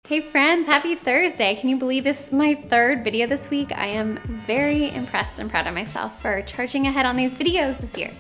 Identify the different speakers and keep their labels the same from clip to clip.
Speaker 1: Hey friends, happy Thursday. Can you believe this is my third video this week? I am very impressed and proud of myself for charging ahead on these videos this year.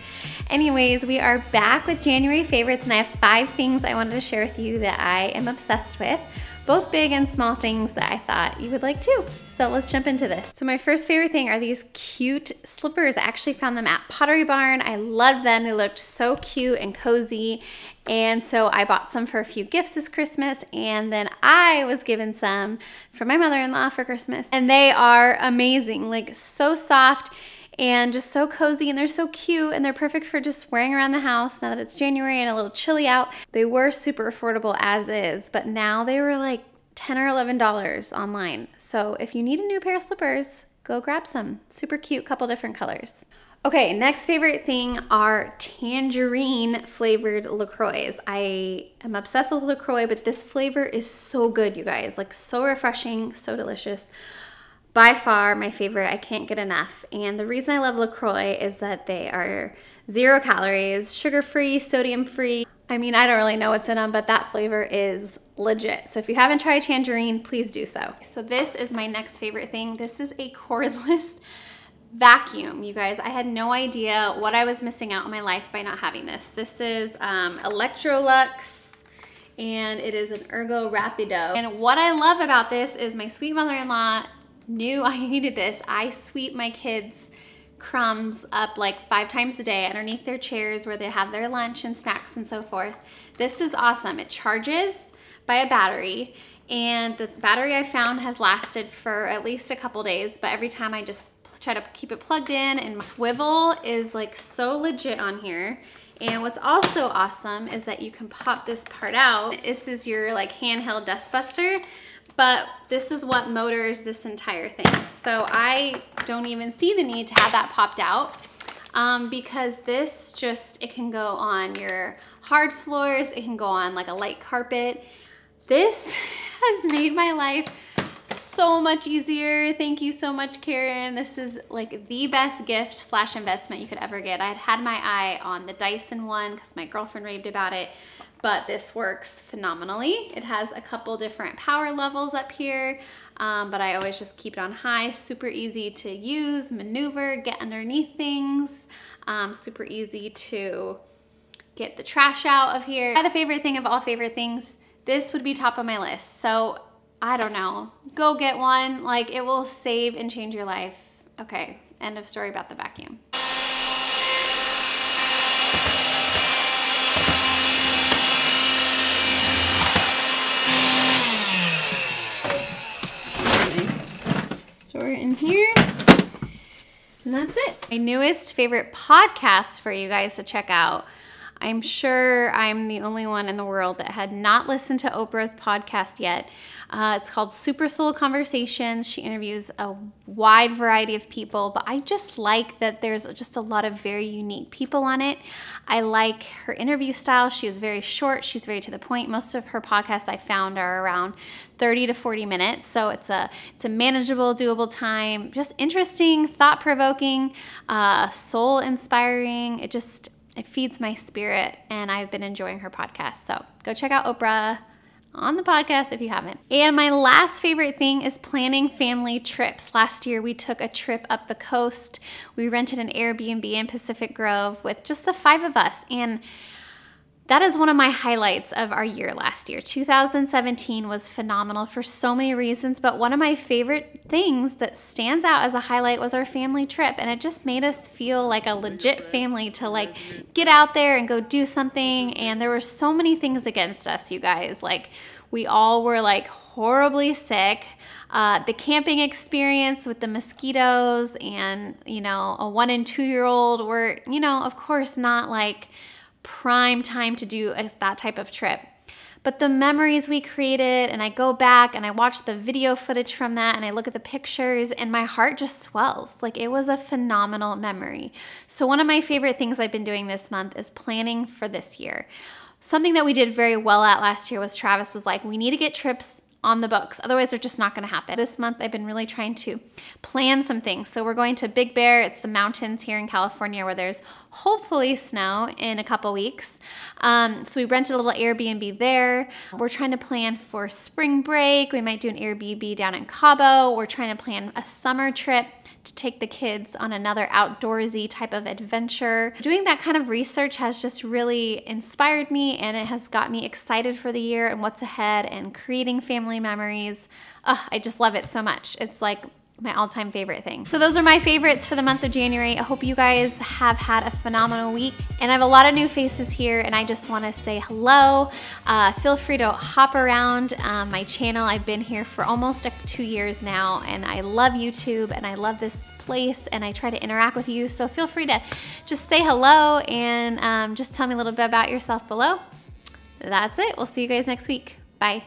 Speaker 1: Anyways, we are back with January favorites and I have 5 things I wanted to share with you that I am obsessed with. Both big and small things that I thought you would like too. So let's jump into this. So my first favorite thing are these cute slippers. I actually found them at Pottery Barn. I loved them. They looked so cute and cozy. And so I bought some for a few gifts this Christmas, and then I was given some from my mother-in-law for Christmas. And they are amazing, like so soft and just so cozy, and they're so cute, and they're perfect for just wearing around the house now that it's January and a little chilly out. They were super affordable as is, but now they were like $10 or $11 online. So if you need a new pair of slippers, go grab some. Super cute, couple different colors. Okay, next favorite thing are tangerine flavored Lacroix. I am obsessed with Lacroix, but this flavor is so good, you guys. Like so refreshing, so delicious. By far my favorite, I can't get enough. And the reason I love Lacroix is that they are 0 calories, sugar-free, sodium-free. I mean, I don't really know what's in them, but that flavor is legit. So if you haven't tried tangerine, please do so. So this is my next favorite thing. This is a cordless vacuum, you guys. I had no idea what I was missing out on my life by not having this. This is Electrolux, and it is an Ergo Rapido. And what I love about this is my sweet mother-in-law knew I needed this. I sweep my kids' crumbs up like 5 times a day underneath their chairs where they have their lunch and snacks and so forth. This is awesome. It charges by a battery, and the battery I found has lasted for at least a couple days, but every time I just try to keep it plugged in, and swivel is like so legit on here. And what's also awesome is that you can pop this part out. This is your like handheld dust buster, but this is what motors this entire thing. So I don't even see the need to have that popped out because this just, it can go on your hard floors, it can go on like a light carpet. This has made my life so much easier. Thank you so much, Karen. This is like the best gift / investment you could ever get. I had my eye on the Dyson one because my girlfriend raved about it, but this works phenomenally. It has a couple different power levels up here, but I always just keep it on high. Super easy to use, maneuver, get underneath things. Super easy to get the trash out of here. I had a favorite thing of all favorite things. This would be top of my list. So I don't know, go get one. Like, it will save and change your life. Okay, end of story about the vacuum. Just store it in here, and that's it. My newest favorite podcast for you guys to check out. I'm sure I'm the only one in the world that had not listened to Oprah's podcast yet. It's called Super Soul Conversations. She interviews a wide variety of people, but I just like that there's just a lot of very unique people on it. I like her interview style. She is very short. She's very to the point. Most of her podcasts I found are around 30 to 40 minutes. So it's a manageable, doable time. Just interesting, thought-provoking, soul-inspiring. It feeds my spirit, and I've been enjoying her podcast. So go check out Oprah on the podcast if you haven't. And my last favorite thing is planning family trips. Last year we took a trip up the coast. We rented an Airbnb in Pacific Grove with just the 5 of us. And that is one of my highlights of our year last year. 2017 was phenomenal for so many reasons, but one of my favorite things that stands out as a highlight was our family trip, and it just made us feel like a legit family to like get out there and go do something. And there were so many things against us, you guys. Like, we all were like horribly sick. The camping experience with the mosquitoes and, you know, a 1 and 2 year old were, you know, of course not like prime time to do that type of trip. But the memories we created, and I go back and I watch the video footage from that and I look at the pictures and my heart just swells. Like, it was a phenomenal memory. So one of my favorite things I've been doing this month is planning for this year. Something that we did very well at last year was Travis was like, we need to get trips on the books. Otherwise, they're just not gonna happen. This month, I've been really trying to plan some things. So we're going to Big Bear. It's the mountains here in California where there's hopefully snow in a couple weeks. So we rented a little Airbnb there. We're trying to plan for spring break. We might do an Airbnb down in Cabo. We're trying to plan a summer trip to take the kids on another outdoorsy type of adventure. Doing that kind of research has just really inspired me, and it has got me excited for the year and what's ahead and creating family memories. I just love it so much. It's like my all-time favorite thing. So those are my favorites for the month of January. I hope you guys have had a phenomenal week. And I have a lot of new faces here, and I just want to say hello. Feel free to hop around my channel. I've been here for almost 2 years now, and I love YouTube, and I love this place, and I try to interact with you. So feel free to just say hello and just tell me a little bit about yourself below. That's it. We'll see you guys next week. Bye.